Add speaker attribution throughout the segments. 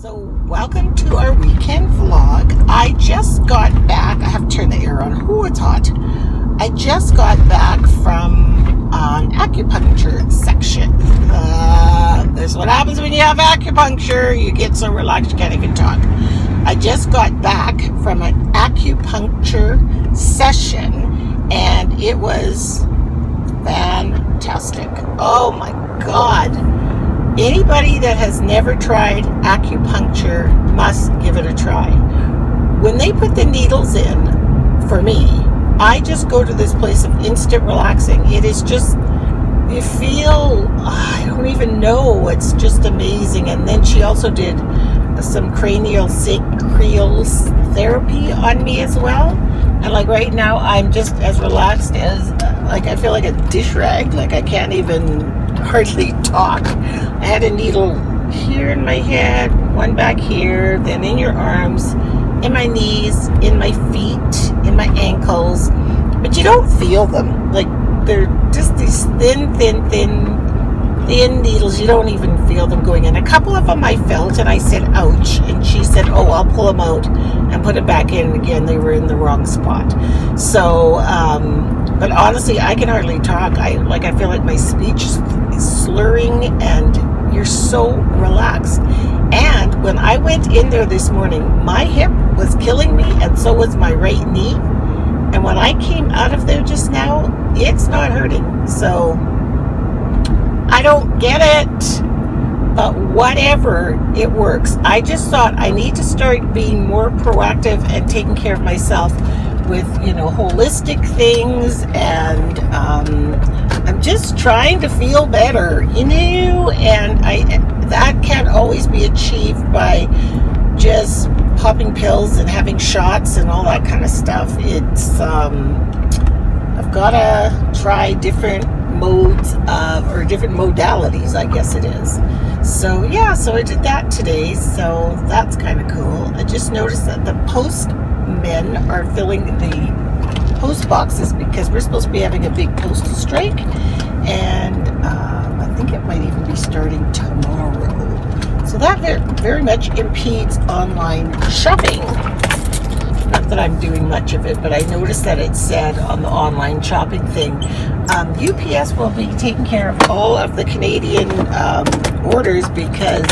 Speaker 1: So welcome to our weekend vlog. I just got back. I have to turn the air on. Ooh, it's hot. I just got back from an acupuncture section. This is what happens when you have acupuncture. You get so relaxed you can't even talk. I just got back from an acupuncture session and it was fantastic. Oh my God. Anybody that has never tried acupuncture must give it a try. When they put the needles in, for me, I just go to this place of instant relaxing. It is just, you feel, I don't even know, it's just amazing. And then she also did some cranial sacral therapy on me as well. And like right now, I'm just as relaxed as, like I feel like a dish rag, like I can't even hardly talk. I had a needle here in my head, one back here, then in your arms, in my knees, in my feet, in my ankles, but you don't feel them. Like they're just these thin needles. You don't even feel them going in. A couple of them I felt and I said ouch, and she said, oh, I'll pull them out and put it back in again. They were in the wrong spot. So but honestly, I can hardly talk. I feel like my speech is slurring and you're so relaxed. And when I went in there this morning, my hip was killing me and so was my right knee. And when I came out of there just now, it's not hurting. So I don't get it, but whatever, it works. I just thought I need to start being more proactive and taking care of myself with, holistic things, and I'm just trying to feel better, and that can't always be achieved by just popping pills and having shots and all that kind of stuff. It's I've got to try different modes or different modalities, I guess it is. So yeah, so I did that today, so that's kind of cool. I just noticed that the postmen are filling the post boxes because we're supposed to be having a big postal strike, and I think it might even be starting tomorrow. So that very much impedes online shopping. Not that I'm doing much of it, but I noticed that it said on the online shopping thing, UPS will be taking care of all of the Canadian orders because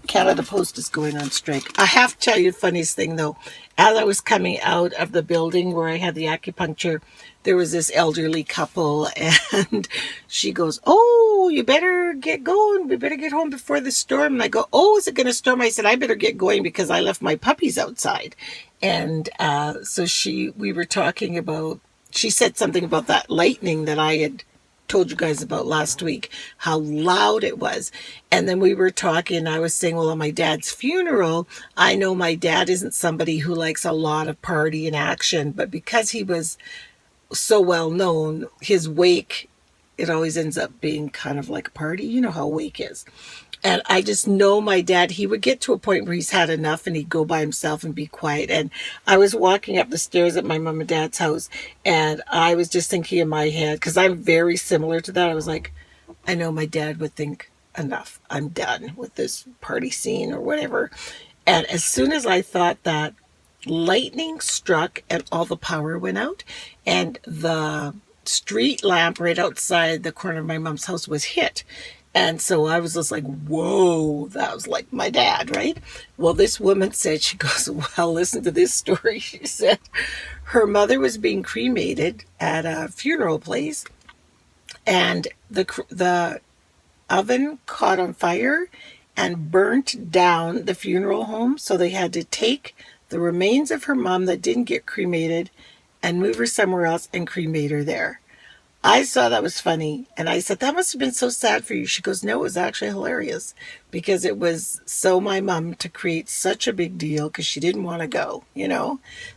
Speaker 1: Canada Post is going on strike. I have to tell you the funniest thing though. As I was coming out of the building where I had the acupuncture, there was this elderly couple and she goes, oh, you better get going. We better get home before the storm. And I go, oh, is it going to storm? I said, I better get going because I left my puppies outside. And so we were talking about, she said something about that lightning that I had told you guys about last week, how loud it was. And then we were talking, I was saying, well, on my dad's funeral, I know my dad isn't somebody who likes a lot of party and action, but because he was so well known, his wake, it always ends up being kind of like a party. You know how a wake is. And I just know my dad, he would get to a point where he's had enough and he'd go by himself and be quiet. And I was walking up the stairs at my mom and dad's house and I was just thinking in my head, because I'm very similar to that. I was like, I know my dad would think, enough, I'm done with this party scene or whatever. And as soon as I thought that, lightning struck and all the power went out, and the street lamp right outside the corner of my mom's house was hit. And so I was just like, whoa, that was like my dad, right? Well, this woman said, she goes, well, listen to this story. She said her mother was being cremated at a funeral place and the oven caught on fire and burnt down the funeral home. So they had to take the remains of her mom that didn't get cremated and move her somewhere else and cremate her there. I saw that was funny, and I said, that must have been so sad for you. She goes, no, it was actually hilarious because it was so my mom to create such a big deal because she didn't want to go,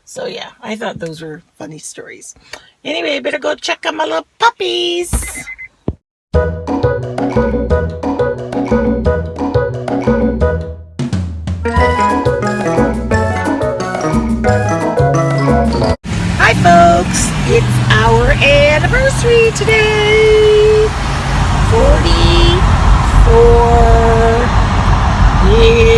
Speaker 1: So yeah, I thought those were funny stories. Anyway, I better go check on my little puppies. Hi folks, it's our anniversary today. 44 years.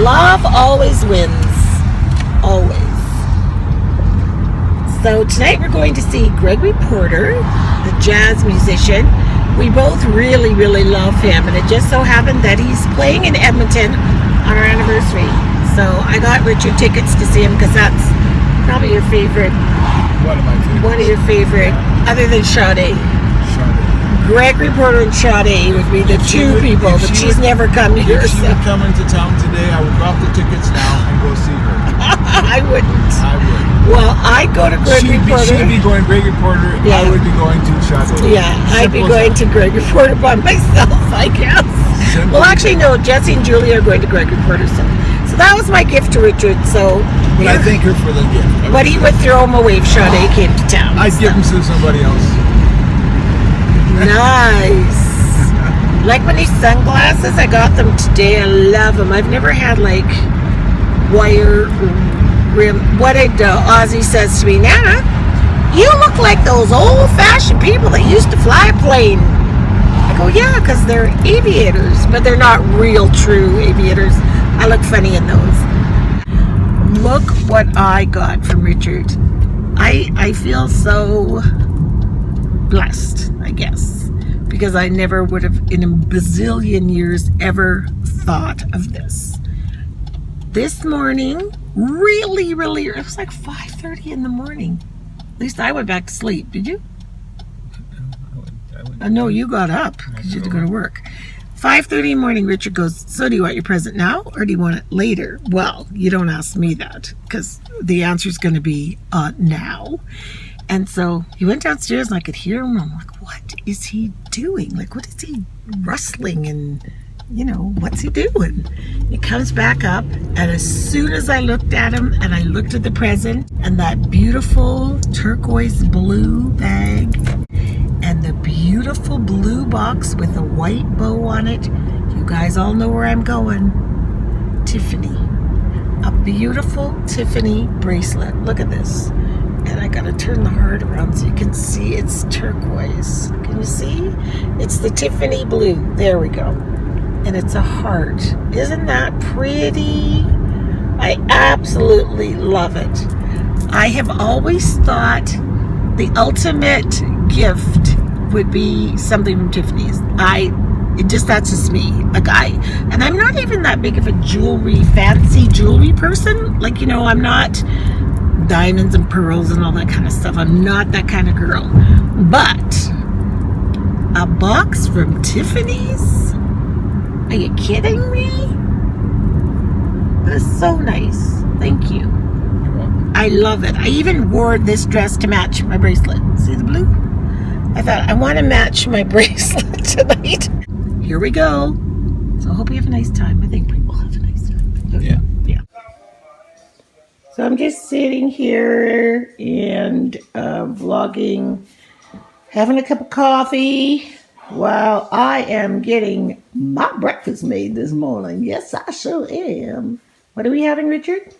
Speaker 1: Love always wins. Always. So tonight we're going to see Gregory Porter, the jazz musician. We both really, really love him, and it just so happened that he's playing in Edmonton on our anniversary. So I got Richard tickets to see him because that's probably your favorite.
Speaker 2: One of my favorites.
Speaker 1: One of your favorite, other than Sade. Gregory Porter and Sade would be the two people, but she's never come here.
Speaker 2: If she would come into town today, I would drop the tickets now and go see her.
Speaker 1: I wouldn't.
Speaker 2: I would.
Speaker 1: Well, I'd go to Gregory Porter.
Speaker 2: She'd be going Gregory Porter.
Speaker 1: Yeah.
Speaker 2: I would be going to Sade.
Speaker 1: Yeah, I'd be going to Gregory Porter by myself, I guess.
Speaker 2: Simple.
Speaker 1: Well, actually, no. Jesse and Julie are going to Gregory Porter, so that was my gift to Richard. So,
Speaker 2: but I thank her for the gift.
Speaker 1: But he would throw him away if Sade came to town.
Speaker 2: I'd give him to somebody else.
Speaker 1: Nice. Like my new sunglasses, I got them today. I love them. I've never had like wire rim. What did Ozzy says to me, Nana, you look like those old-fashioned people that used to fly a plane. I go, yeah, because they're aviators, but they're not real, true aviators. I look funny in those. Look what I got from Richard. I feel so blessed, I guess, because I never would have in a bazillion years ever thought of this. This morning, really, it was like 5:30 in the morning. At least I went back to sleep. Did you? No, you got up because you had to go to work. 5:30 in the morning, Richard goes, so do you want your present now or do you want it later? Well, you don't ask me that because the answer is going to be now. And so he went downstairs and I could hear him. I'm like, what is he doing? Like, what is he rustling and, what's he doing? He comes back up, and as soon as I looked at him and I looked at the present and that beautiful turquoise blue bag and the beautiful blue box with a white bow on it, you guys all know where I'm going. Tiffany. A beautiful Tiffany bracelet. Look at this. And I gotta turn the heart around so you can see it's turquoise. Can you see? It's the Tiffany blue. There we go. And it's a heart. Isn't that pretty? I absolutely love it. I have always thought the ultimate gift would be something from Tiffany's. That's just me. And I'm not even that big of a fancy jewelry person. I'm not diamonds and pearls and all that kind of stuff. I'm not that kind of girl. But a box from Tiffany's? Are you kidding me? That's so nice. Thank you.
Speaker 2: You're welcome.
Speaker 1: I love it. I even wore this dress to match my bracelet. See the blue? I thought I want to match my bracelet tonight. Here we go. So I hope you have a nice time. I think people have a nice time.
Speaker 2: Yeah.
Speaker 1: So I'm just sitting here and vlogging, having a cup of coffee while I am getting my breakfast made this morning. Yes, I sure am. What are we having, Richard?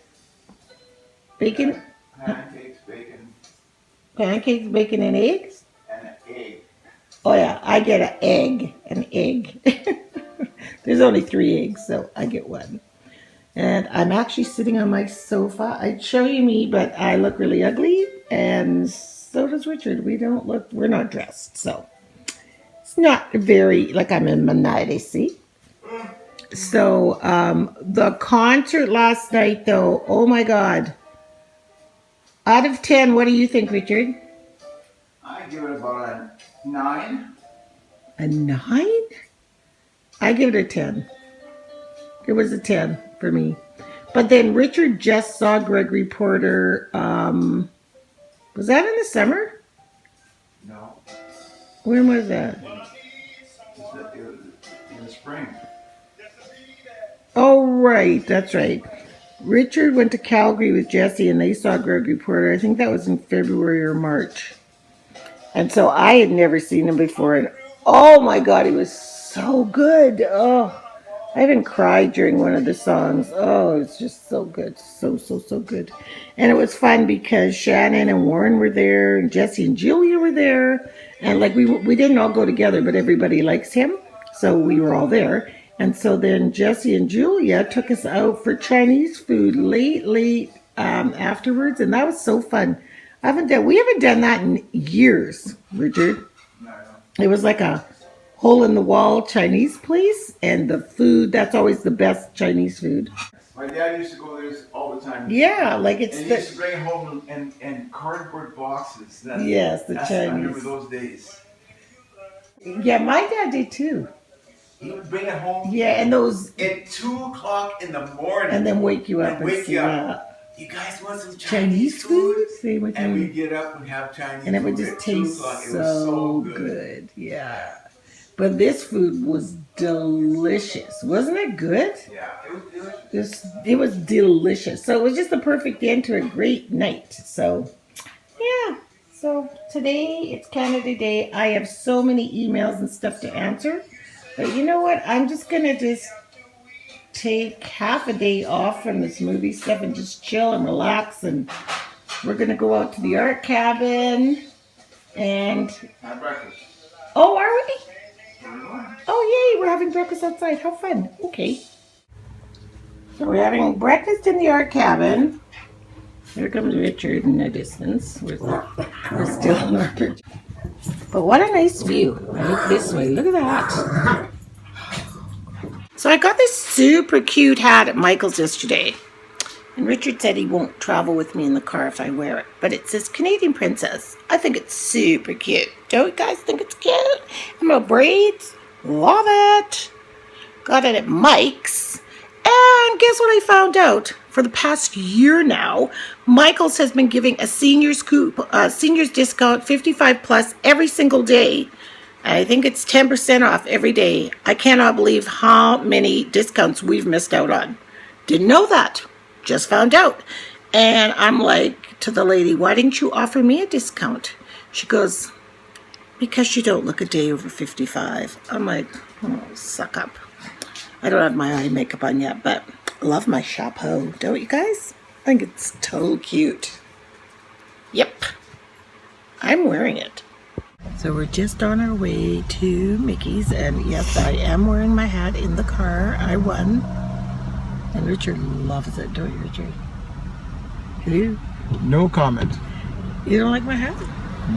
Speaker 1: Bacon?
Speaker 2: Pancakes, bacon.
Speaker 1: Pancakes, bacon, and eggs?
Speaker 2: And an egg.
Speaker 1: Oh yeah, I get an egg. There's only 3 eggs, so I get 1. And I'm actually sitting on my sofa. I'd show you me, but I look really ugly. And so does Richard. We're not dressed. So it's not very, I'm in my nightie, see? So the concert last night, though, oh my God. Out of 10, what do you think, Richard?
Speaker 2: I give it about a 9.
Speaker 1: A 9? I give it a 10. It was a 10 for me. But then Richard just saw Gregory Porter. Was that in the summer?
Speaker 2: No.
Speaker 1: When was that?
Speaker 2: It was in the spring.
Speaker 1: Oh, right. That's right. Richard went to Calgary with Jesse and they saw Gregory Porter. I think that was in February or March. And so I had never seen him before. And oh my God, he was so good. Oh, I even cried during one of the songs. Oh, it's just so good. So good. And it was fun because Shannon and Warren were there and Jesse and Julia were there. And we didn't all go together, but everybody likes him. So we were all there. And so then Jesse and Julia took us out for Chinese food late afterwards, and that was so fun. We haven't done that in years, Richard. It was like a hole in the wall Chinese place, and the food, that's always the best Chinese food.
Speaker 2: My dad used to go there all the time.
Speaker 1: Yeah, like it's
Speaker 2: and he used to bring it home in cardboard boxes.
Speaker 1: Yes, the Chinese.
Speaker 2: I remember those days.
Speaker 1: Yeah, my dad did too.
Speaker 2: He would bring it home.
Speaker 1: Yeah, and those
Speaker 2: at 2:00 in the morning.
Speaker 1: And then wake you up and say,
Speaker 2: you guys want some
Speaker 1: Chinese food? Same with
Speaker 2: and
Speaker 1: me.
Speaker 2: we'd get up and have Chinese food.
Speaker 1: And it would just taste so good. Yeah. But this food was delicious. Wasn't it good?
Speaker 2: Yeah, it was delicious.
Speaker 1: It was delicious. So it was just the perfect end to a great night. So, yeah. So today it's Canada Day. I have so many emails and stuff to answer. But you know what? I'm just going to take half a day off from this movie stuff and just chill and relax. And we're going to go out to the art cabin and
Speaker 2: have breakfast.
Speaker 1: Oh, are we? Oh, yay, we're having breakfast outside. How fun. Okay. So we're having breakfast in the art cabin. Here comes Richard in the distance. We're still in our picture. But what a nice view. I look this way. Look at that. So I got this super cute hat at Michael's yesterday. And Richard said he won't travel with me in the car if I wear it. But it says Canadian Princess. I think it's super cute. Don't you guys think it's cute? And my braids. Love it. Got it at Mike's. And guess what I found out? For the past year now, Michael's has been giving a seniors discount 55 plus every single day. I think it's 10% off every day. I cannot believe how many discounts we've missed out on. Didn't know that. Just found out. And I'm like to the lady, why didn't you offer me a discount? She goes, because you don't look a day over 55. I'm like, oh, suck up. I don't have my eye makeup on yet, but I love my chapeau. Don't you guys? I think it's so cute. Yep. I'm wearing it. So we're just on our way to Mickey's, and yes, I am wearing my hat in the car. I won. And Richard loves it, don't you, Richard? Hello?
Speaker 2: No comment.
Speaker 1: You don't like my hat?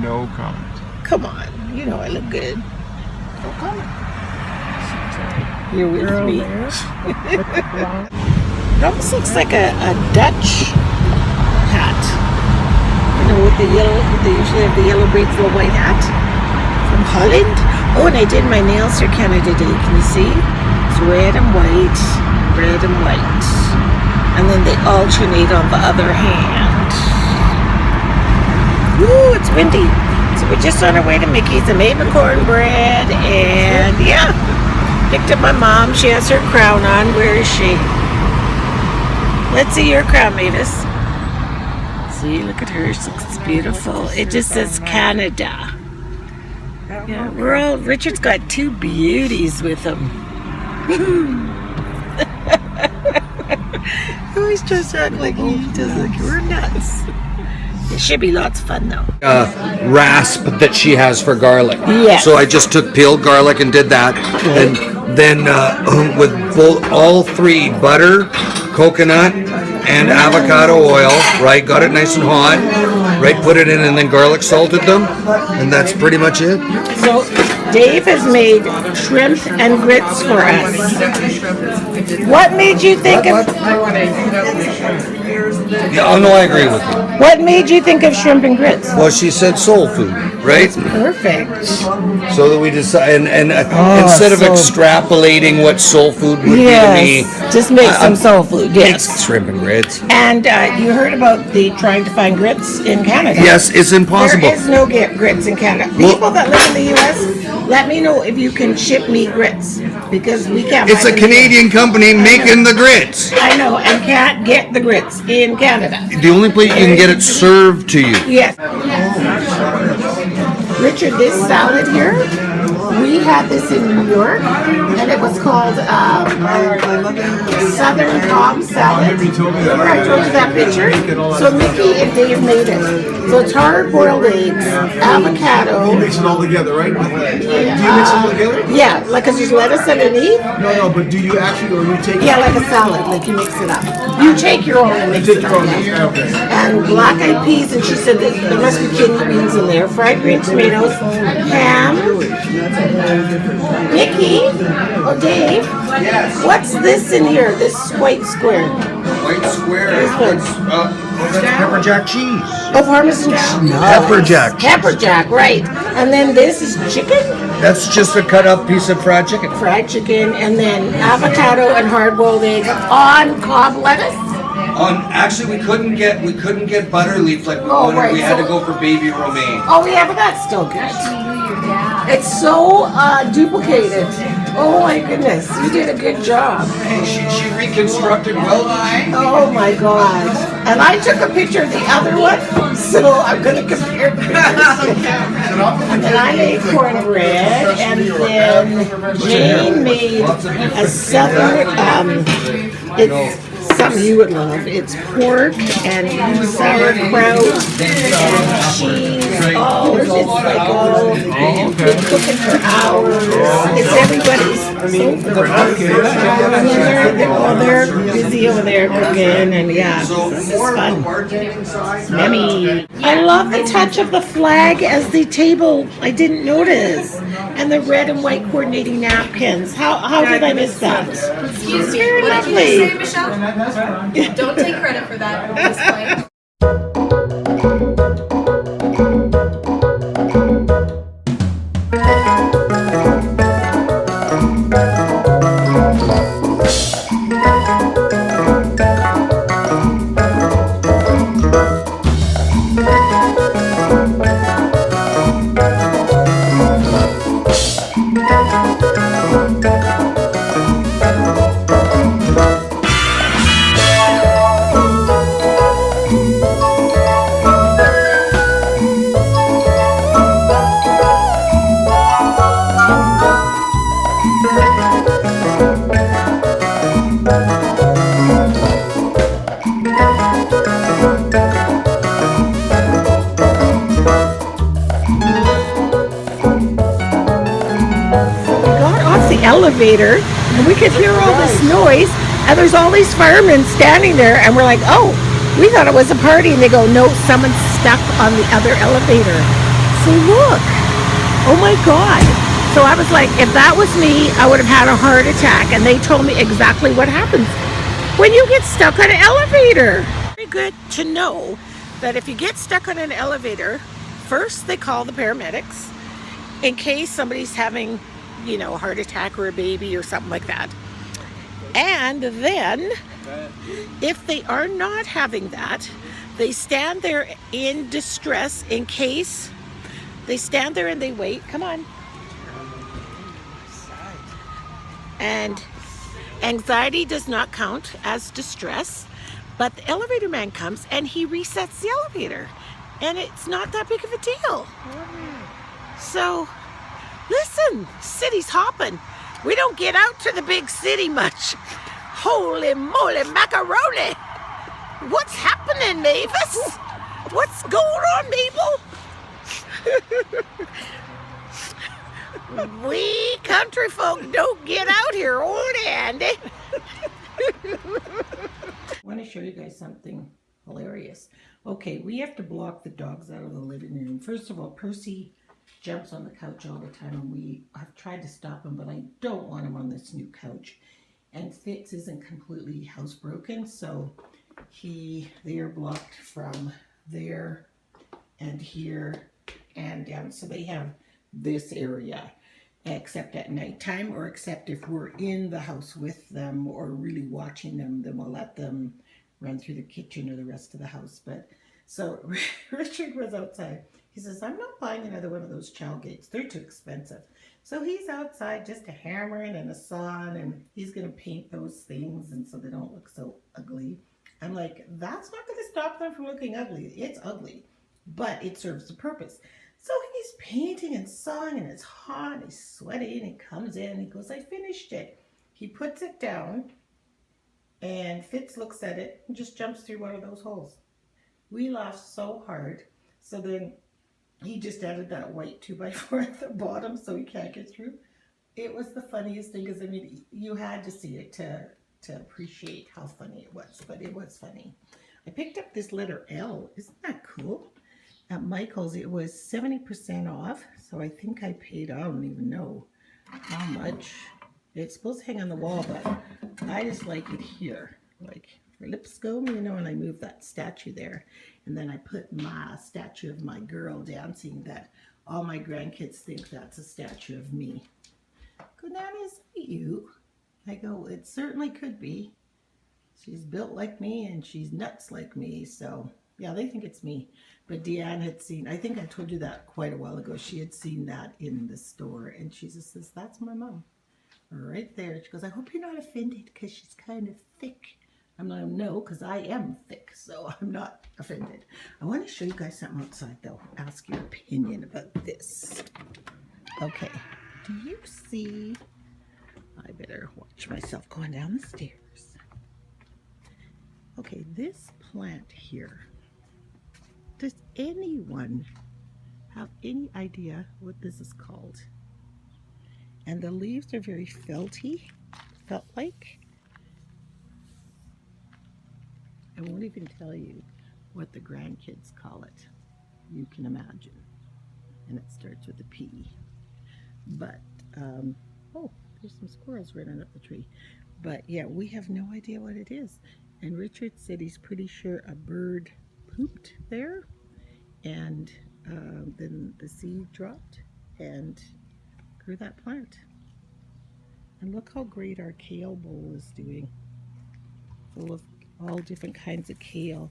Speaker 2: No comment.
Speaker 1: Come on, you know I look good. No comment. You're with me. It almost looks like a Dutch hat. You know, with the yellow, they usually have the yellow braids, the white hat from Holland. Oh, and I did my nails for Canada Day. Can you see? It's red and white, red and white. And then they alternate on the other hand. Woo, it's windy. So we're just on our way to Mickey's. I made my cornbread, and yeah, picked up my mom. She has her crown on. Where is she? Let's see your crown, Mavis. See, look at her. She looks beautiful. It just says Canada. Yeah, Richard's got two beauties with him. He always tries to act like he does, like we're nuts. It should be lots of fun, though.
Speaker 3: Rasp that she has for garlic.
Speaker 1: Yes.
Speaker 3: So I just took peeled garlic and did that. And then with all three, butter, coconut, and avocado oil, right? Got it nice and hot, right? Put it in and then garlic salted them. And that's pretty much it.
Speaker 1: So Dave has made shrimp and grits for us. What made you think of...
Speaker 3: Yeah, oh no, I agree with you.
Speaker 1: What made you think of shrimp and grits?
Speaker 3: Well, she said soul food, right?
Speaker 1: Perfect.
Speaker 3: So that we decide, and instead of extrapolating what soul food would be to me,
Speaker 1: just make some soul food. Yes,
Speaker 3: it's shrimp and grits.
Speaker 1: And you heard about the trying to find grits in Canada?
Speaker 3: Yes, it's impossible.
Speaker 1: There is no grits in Canada. People that live in the U.S., let me know if you can ship me grits, because we can't.
Speaker 3: It's a Canadian company making the grits.
Speaker 1: I know, and can't get the grits in Canada.
Speaker 3: The only place you can get it served to you.
Speaker 1: Yes. Richard, this salad here We had this in New York, and it was called Southern Cobb Salad. Remember I told you that picture? So Mickey and Dave made it. So it's hard-boiled eggs, avocado.
Speaker 2: You mix it all together, right? Do you mix it all together?
Speaker 1: Yeah, like because there's lettuce underneath.
Speaker 2: No, but do you actually, or you take?
Speaker 1: Yeah, like a salad, like you mix it up. You take your own and mix it up.
Speaker 2: Okay.
Speaker 1: And black-eyed peas, and she said that there must be kidney beans in there, fried green tomatoes, ham. Mickey, oh Dave, what's this in here? This white square.
Speaker 3: White square.
Speaker 2: Pepper jack cheese.
Speaker 1: Oh, Parmesan cheese.
Speaker 2: Pepper jack.
Speaker 1: Pepper jack, right. And then this is chicken.
Speaker 3: That's just a cut up piece of fried chicken.
Speaker 1: Fried chicken, and then avocado and hard-boiled eggs on Cobb lettuce.
Speaker 3: Actually, we couldn't get butter leaf like we wanted.
Speaker 1: Right,
Speaker 3: We had to go for baby romaine.
Speaker 1: Oh, yeah, but that's still good. It's so duplicated. Oh my goodness, you did a good job.
Speaker 3: She reconstructed well.
Speaker 1: Oh my god. And I took a picture of the other one, so I'm going to compare the pictures. And then I made cornbread, and then Jane made a southern, it's something you would love. It's pork and sauerkraut and cheese. Oh, it's like all been cooking for hours. It's everybody's. They're busy over there cooking, and yeah, this is fun. Yummy. I love the touch of the flag as the table. I didn't notice, and the red and white coordinating napkins. How did I miss that?
Speaker 4: Excuse me,
Speaker 1: Very
Speaker 4: what did you
Speaker 1: lovely.
Speaker 4: say, Michelle? Don't take credit for that at this point.
Speaker 1: Elevator, and we could hear all this noise, and there's all these firemen standing there, and we're like, oh, we thought it was a party, and they go, no, someone's stuck on the other elevator. So look, oh my god. So I was like, if that was me, I would have had a heart attack, and they told me exactly what happens when you get stuck on an elevator. Very good to know that if you get stuck on an elevator, first they call the paramedics in case somebody's having a heart attack or a baby or something like that. And then if they are not having that, they stand there in distress in case. They stand there and they wait. Come on. And anxiety does not count as distress, but the elevator man comes and he resets the elevator, and it's not that big of a deal. So listen, city's hopping. We don't get out to the big city much. Holy moly macaroni! What's happening, Mavis? What's going on, Mabel? We country folk don't get out here, old Andy. I want to show you guys something hilarious. Okay, we have to block the dogs out of the living room. First of all, Percy jumps on the couch all the time, and I've tried to stop him, but I don't want him on this new couch. And Fitz isn't completely housebroken, so they are blocked from there and here and down. So they have this area, except at nighttime, or except if we're in the house with them or really watching them, then we'll let them run through the kitchen or the rest of the house. But so Richard was outside. He says, I'm not buying another one of those chow gates. They're too expensive. So he's outside just a hammering and a saw, and he's going to paint those things and so they don't look so ugly. I'm like, that's not going to stop them from looking ugly. It's ugly, but it serves the purpose. So he's painting and sawing, and it's hot, and he's sweaty, and he comes in, and he goes, I finished it. He puts it down, and Fitz looks at it and just jumps through one of those holes. We laughed so hard. So then he just added that white 2x4 at the bottom so he can't get through. It was the funniest thing, because I mean, you had to see it to appreciate how funny it was, but it was funny. I picked up this letter L. Isn't that cool? At Michael's, it was 70% off, so I think I paid, I don't even know how much. It's supposed to hang on the wall, but I just like it here, like for Lipscomb, you know, and I moved that statue there. And then I put my statue of my girl dancing that all my grandkids think that's a statue of me. Go, Nana, is that you? I go, it certainly could be. She's built like me and she's nuts like me, so yeah, they think it's me. But Deanne had seen, I think I told you that quite a while ago, she had seen that in the store, and she just says, that's my mom. Right there. She goes, I hope you're not offended because she's kind of thick. I'm like, no, because I am thick, so I'm not offended. I want to show you guys something outside, though. Ask your opinion about this. Okay. Do you see? I better watch myself going down the stairs. Okay, this plant here. Does anyone have any idea what this is called? And the leaves are very felty, felt-like. I won't even tell you what the grandkids call it. You can imagine. And it starts with a P. But, oh, there's some squirrels running up the tree. But yeah, we have no idea what it is. And Richard said he's pretty sure a bird pooped there. And then the seed dropped and grew that plant. And look how great our kale bowl is doing. Full of all different kinds of kale.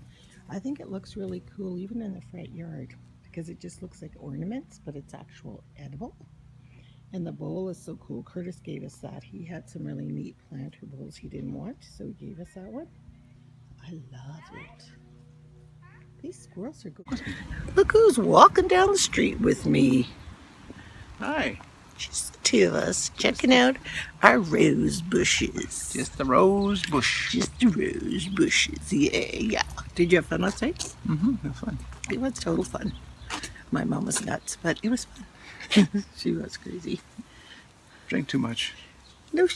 Speaker 1: I think it looks really cool even in the front yard because it just looks like ornaments, but it's actual edible. And the bowl is so cool. Curtis gave us that. He had some really neat planter bowls he didn't want, so he gave us that one. I love it. These squirrels are good. Look who's walking down the street with me.
Speaker 2: Hi.
Speaker 1: Just the two of us checking out our rose bushes.
Speaker 2: Just the rose bush.
Speaker 1: Just the rose bushes. Yeah. Did you have fun last night?
Speaker 2: Mm-hmm. That's fun.
Speaker 1: It was total fun. My mom was nuts, but it was fun. She was crazy.
Speaker 2: Drank too much.
Speaker 1: No,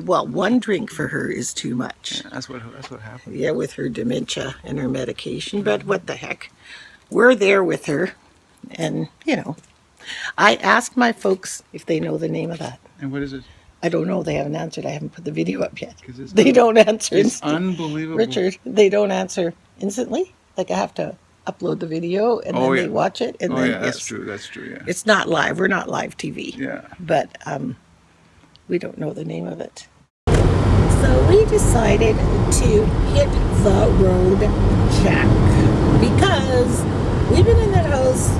Speaker 1: well, one drink for her is too much.
Speaker 2: Yeah, that's what happened.
Speaker 1: Yeah, with her dementia and her medication, but what the heck. We're there with her, and, you know, I asked my folks if they know the name of that.
Speaker 2: And what is it?
Speaker 1: I don't know. They haven't answered. I haven't put the video up yet.
Speaker 2: It's
Speaker 1: They don't answer
Speaker 2: It's
Speaker 1: instantly.
Speaker 2: unbelievable.
Speaker 1: Richard, they don't answer instantly. Like I have to upload the video and then they watch it. And then,
Speaker 2: that's true. That's true, yeah.
Speaker 1: It's not live. We're not live TV.
Speaker 2: Yeah.
Speaker 1: But we don't know the name of it. So we decided to hit the road jack because we've been in that house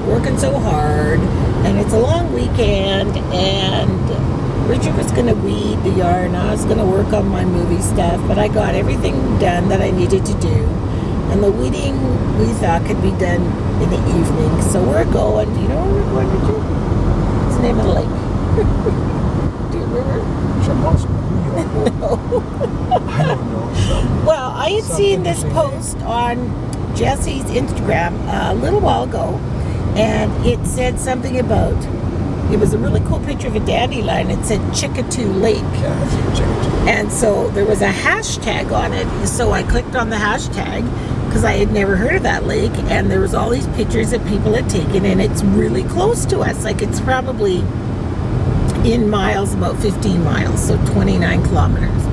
Speaker 1: working so hard, and it's a long weekend, and Richard was going to weed the yard, and I was going to work on my movie stuff, but I got everything done that I needed to do, and the weeding we thought could be done in the evening, so we're going. Do you know where we're going, Richard? What's the name of the lake? Do you remember?
Speaker 2: I don't know.
Speaker 1: Well, I had seen this post on Jesse's Instagram a little while ago, and it said something about, it was a really cool picture of a dandelion. It said Chickatoo Lake.
Speaker 2: Yeah, that's a Chickatoo.
Speaker 1: And so there was a hashtag on it, so I clicked on the hashtag because I had never heard of that lake, and there was all these pictures that people had taken, and it's really close to us. Like, it's probably in miles, about 15 miles, so 29 kilometers.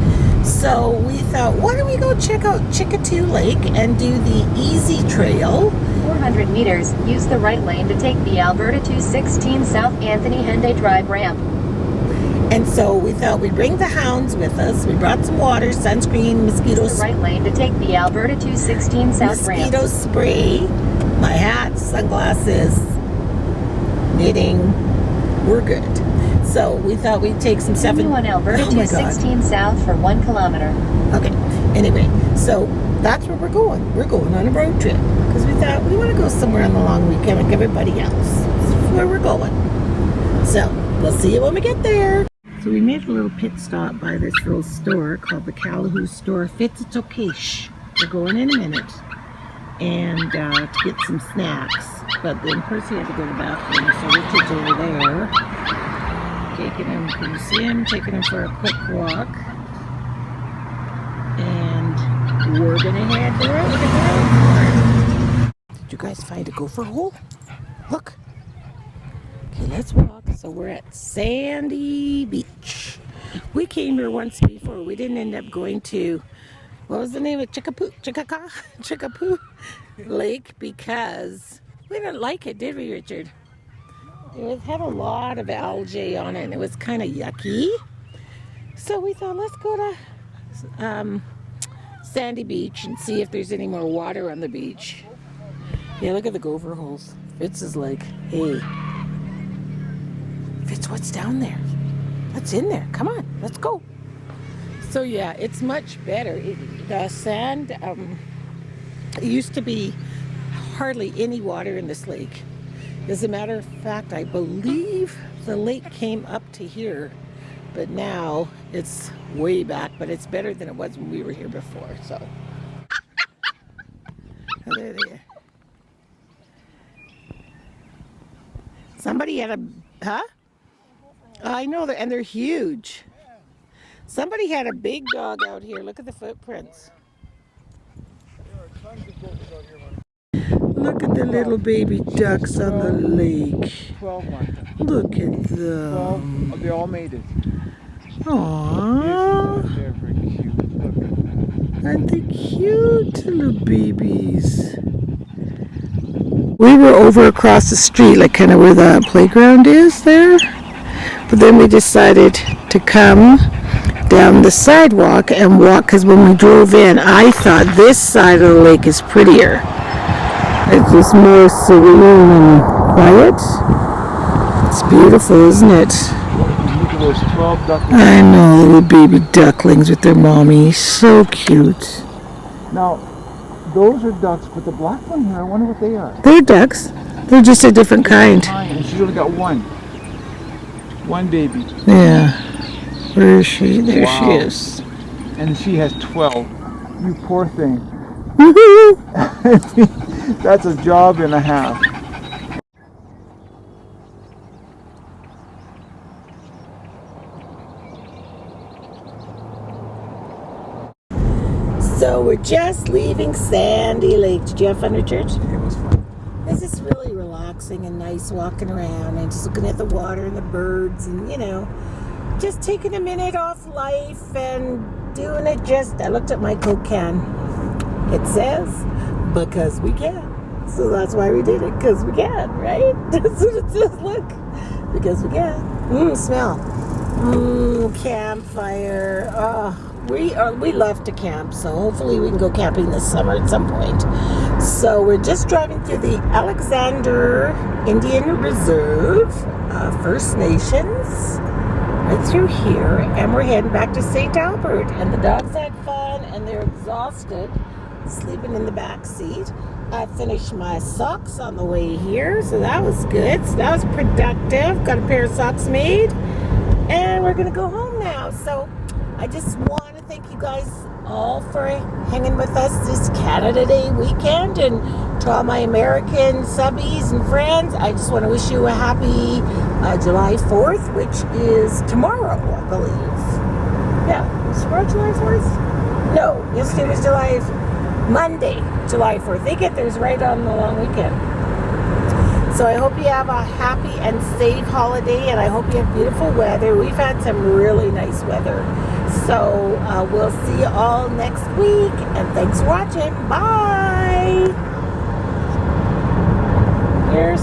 Speaker 1: So we thought, why don't we go check out Chickatoo Lake and do the easy trail.
Speaker 5: 400 meters, use the right lane to take the Alberta 216 South Anthony Henday Drive ramp.
Speaker 1: And so we thought we'd bring the hounds with us. We brought some water, sunscreen, mosquito
Speaker 5: Use the right lane to take the Alberta 216 South ramp.
Speaker 1: mosquito spray, my hat, sunglasses, knitting. We're good. So we thought we'd take some
Speaker 5: Continue on Alberta 216 South for 1 kilometer.
Speaker 1: Okay. Anyway, so that's where we're going. We're going on a road trip because we thought thought we want to go somewhere on the long weekend like everybody else. That's where we're going. So we'll see you when we get there. So we made a little pit stop by this little store called the Calahoo Store. Fits it's okay-ish. We're going in a minute. And to get some snacks. But then Percy had to go to the bathroom, so Richard's over there. Taking him, can you see him? Taking him for a quick walk. And we're gonna head the road. Did you guys find a gopher hole? Look. Okay, let's walk. So we're at Sandy Beach. We came here once before. We didn't end up going to, what was the name of Chickapoo Lake, because we didn't like it, did we, Richard? It had a lot of algae on it and it was kind of yucky. So we thought, let's go to Sandy Beach and see if there's any more water on the beach. Yeah, look at the gopher holes. Fitz is like, hey, Fitz, what's down there? What's in there? Come on, let's go. So yeah, it's much better. The sand, it used to be hardly any water in this lake. As a matter of fact, I believe the lake came up to here, but now it's way back, but it's better than it was when we were here before, so. Oh, there they are. Somebody had a, huh? I know, and they're huge. Somebody had a big dog out here. Look at the footprints. Look at the little baby ducks on the lake.
Speaker 2: 12 ones.
Speaker 1: Look at them.
Speaker 2: 12, they all made it.
Speaker 1: Aww.
Speaker 2: They're very cute. Look.
Speaker 1: Aren't they cute little babies? We were over across the street, like kind of where the playground is there. But then we decided to come down the sidewalk and walk, because when we drove in, I thought this side of the lake is prettier. It's just more serene and quiet. It's beautiful, isn't it?
Speaker 2: Look at those 12 ducklings.
Speaker 1: I know, little baby ducklings with their mommy. So cute.
Speaker 2: Now, those are ducks, but the black one here, I wonder what they are.
Speaker 1: They're ducks. They're just a different kind.
Speaker 2: And she's only got one. One baby.
Speaker 1: Yeah. Where is she? There
Speaker 2: Wow.
Speaker 1: she is.
Speaker 2: And she has 12. You poor thing.
Speaker 1: Woohoo!
Speaker 2: That's a job and a half.
Speaker 1: So we're just leaving Sandy Lake. Did you have fun, Richard?
Speaker 2: It was fun.
Speaker 1: This is really relaxing and nice walking around and just looking at the water and the birds and, you know, just taking a minute off life and doing it just, I looked at my Coke can. It says, because we can. So that's why we did it, because we can, right? That's what it says, look. Because we can. Smell. Campfire. Oh, we love to camp, so hopefully we can go camping this summer at some point. So we're just driving through the Alexander Indian Reserve, First Nations, right through here, and we're heading back to St. Albert. And the dogs had fun, and they're exhausted, sleeping in the back seat. I finished my socks on the way here, so that was good. So that was productive. Got a pair of socks made, and we're gonna go home now. So I just want to thank you guys all for hanging with us this Canada Day weekend, and to all my American subbies and friends, I just want to wish you a happy July 4th, which is tomorrow, I believe. Yeah, is tomorrow July 4th? No, yesterday was Monday, July 4th. They get theirs right on the long weekend. So I hope you have a happy and safe holiday, and I hope you have beautiful weather. We've had some really nice weather. So we'll see you all next week, and thanks for watching. Bye! Here's